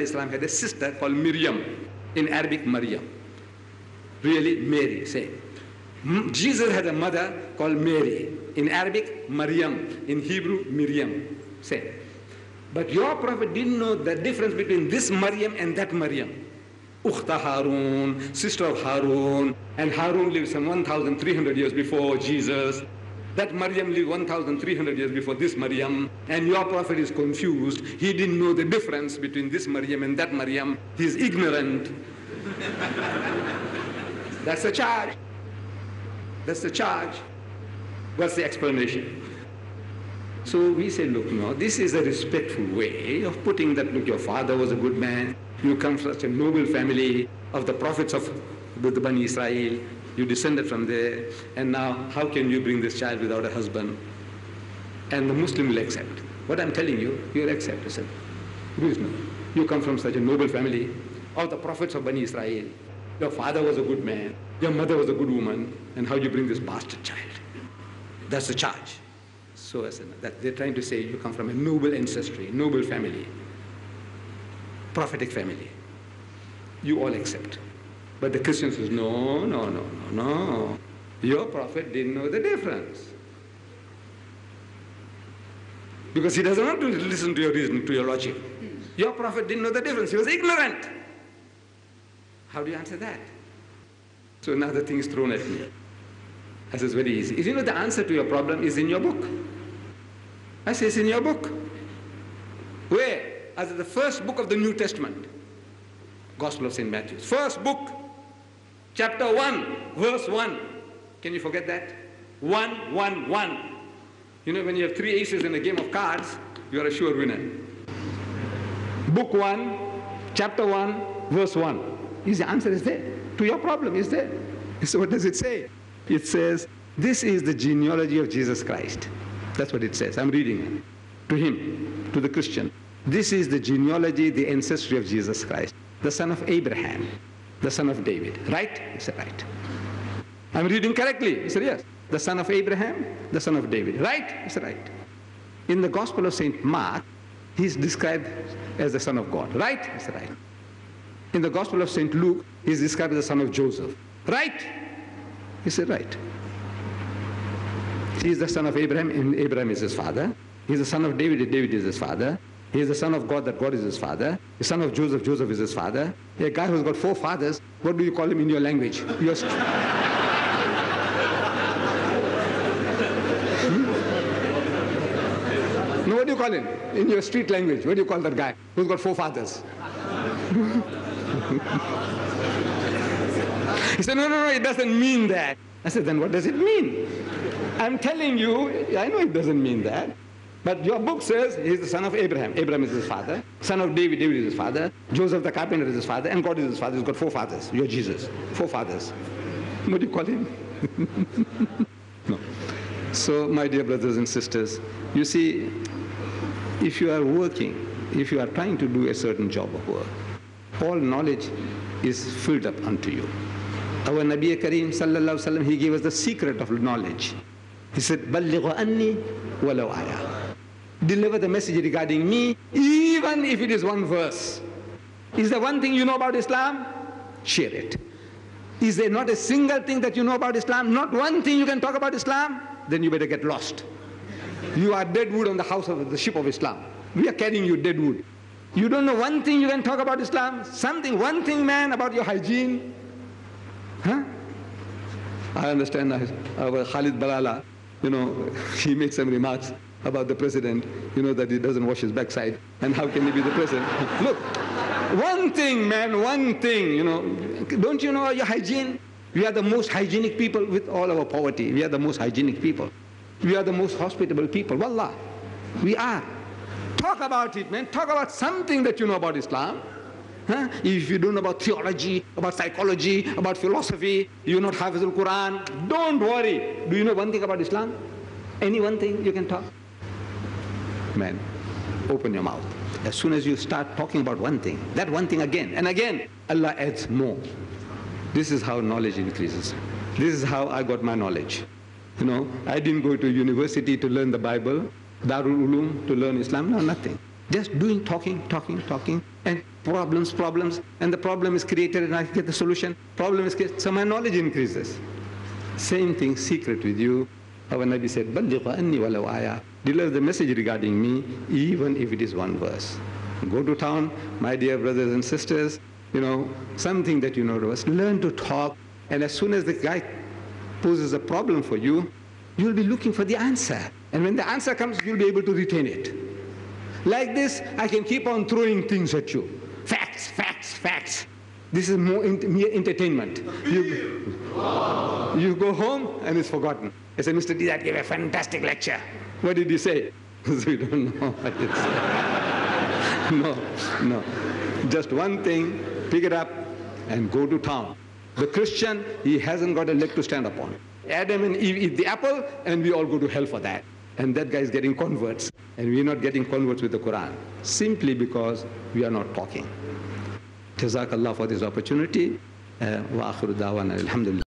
Islam had a sister called Miriam, in Arabic Maryam. Really, Mary, say. Jesus had a mother called Mary, in Arabic Maryam, in Hebrew Miriam, say. But your Prophet didn't know the difference between this Maryam and that Maryam. Ukhta Harun, sister of Harun, and Harun lived some 1,300 years before Jesus. That Maryam lived 1,300 years before this Maryam, and your Prophet is confused. He didn't know the difference between this Maryam and that Maryam. He's ignorant. That's the charge. That's the charge. What's the explanation? So we say, look, no, this is a respectful way of putting that, look, your father was a good man, you come from such a noble family of the prophets of the Bani Israel, you descended from there, and now how can you bring this child without a husband? And the Muslim will accept. What I'm telling you, you'll accept. Listen, you come from such a noble family of the prophets of Bani Israel. Your father was a good man, your mother was a good woman, and how you bring this bastard child? That's the charge. So as that they're trying to say you come from a noble ancestry, noble family, prophetic family. You all accept. But the Christian says, no, no, no, no, no. Your prophet didn't know the difference. Because he doesn't want to listen to your reason, to your logic. Your prophet didn't know the difference. He was ignorant. How do you answer that? So another thing is thrown at me. I say, it's very easy. You know, the answer to your problem is in your book. I say, it's in your book. Where? As the first book of the New Testament. Gospel of St. Matthew. First book. Chapter 1, verse 1. Can you forget that? 1, 1, 1. You know, when you have 3 aces in a game of cards, you are a sure winner. Book 1, chapter 1, verse 1. The answer is there. To your problem is there. So what does it say? It says, this is the genealogy of Jesus Christ. That's what it says. I'm reading it. To him, to the Christian. This is the genealogy, the ancestry of Jesus Christ. The son of Abraham, the son of David. Right? He said, right. I'm reading correctly. He said, yes. The son of Abraham, the son of David. Right? He said, right. In the Gospel of St. Mark, he's described as the son of God. Right? He said, right. In the Gospel of St. Luke, he's described as the son of Joseph. Right? He said, right. He is the son of Abraham, and Abraham is his father. He is the son of David, and David is his father. He is the son of God, that God is his father. The son of Joseph, Joseph is his father. A guy who's got 4 fathers, what do you call him in your language? No, what do you call him? In your street language, what do you call that guy who's got 4 fathers? He said, no, no, no, it doesn't mean that. I said, then what does it mean? I'm telling you, I know it doesn't mean that. But your book says he's the son of Abraham. Abraham is his father. Son of David, David is his father. Joseph the carpenter is his father. And God is his father. He's got 4 fathers. You're Jesus. 4 fathers. What do you call him? No. So, my dear brothers and sisters, you see, if you are working, if you are trying to do a certain job of work, all knowledge is filled up unto you. Our Nabi Kareem sallallahu alaihi wasallam, he gave us the secret of knowledge. He said, "Ballighu anni walau aya." Deliver the message regarding me, even if it is 1 verse. Is there one thing you know about Islam? Share it. Is there not a single thing that you know about Islam? Not one thing you can talk about Islam? Then you better get lost. You are dead wood on the house of the ship of Islam. We are carrying you dead wood. You don't know one thing you can talk about Islam? Something, one thing, man, about your hygiene? Huh? I understand our Khalid Balala, you know, he made some remarks about the president, you know, that he doesn't wash his backside, and how can he be the president? Look, one thing, man, one thing, you know, don't you know your hygiene? We are the most hygienic people with all our poverty. We are the most hygienic people. We are the most hospitable people. Wallah, we are. Talk about it, man. Talk about something that you know about Islam. Huh? If you don't know about theology, about psychology, about philosophy, you not Hafiz al-Quran, don't worry. Do you know one thing about Islam? Any one thing you can talk? Man, open your mouth. As soon as you start talking about one thing, that one thing again and again, Allah adds more. This is how knowledge increases. This is how I got my knowledge. You know, I didn't go to university to learn the Bible, Darul Ulum to learn Islam, no, nothing. Just doing, talking, And problems, and the problem is created and I get the solution. Problem is created, so my knowledge increases. Same thing, secret with you. Our Nabi said, بَلِّغْ أَنِّي وَلَوْ آيَةٍ. Deliver the message regarding me, even if it is one verse. Go to town, my dear brothers and sisters, something that you know to us. Learn to talk, and as soon as the guy poses a problem for you, you'll be looking for the answer. And when the answer comes, you'll be able to retain it. Like this, I can keep on throwing things at you. Facts, facts, facts. This is mere entertainment. You go home and it's forgotten. I said, Mr. Deedat gave a fantastic lecture. What did he say? We don't know what it said. No. Just one thing, pick it up and go to town. The Christian, he hasn't got a leg to stand upon. Adam and Eve eat the apple and we all go to hell for that. And that guy is getting converts. And we're not getting converts with the Quran. Simply because we are not talking. Jazakallah for this opportunity. Wa akhiru da'wana alhamdulillah.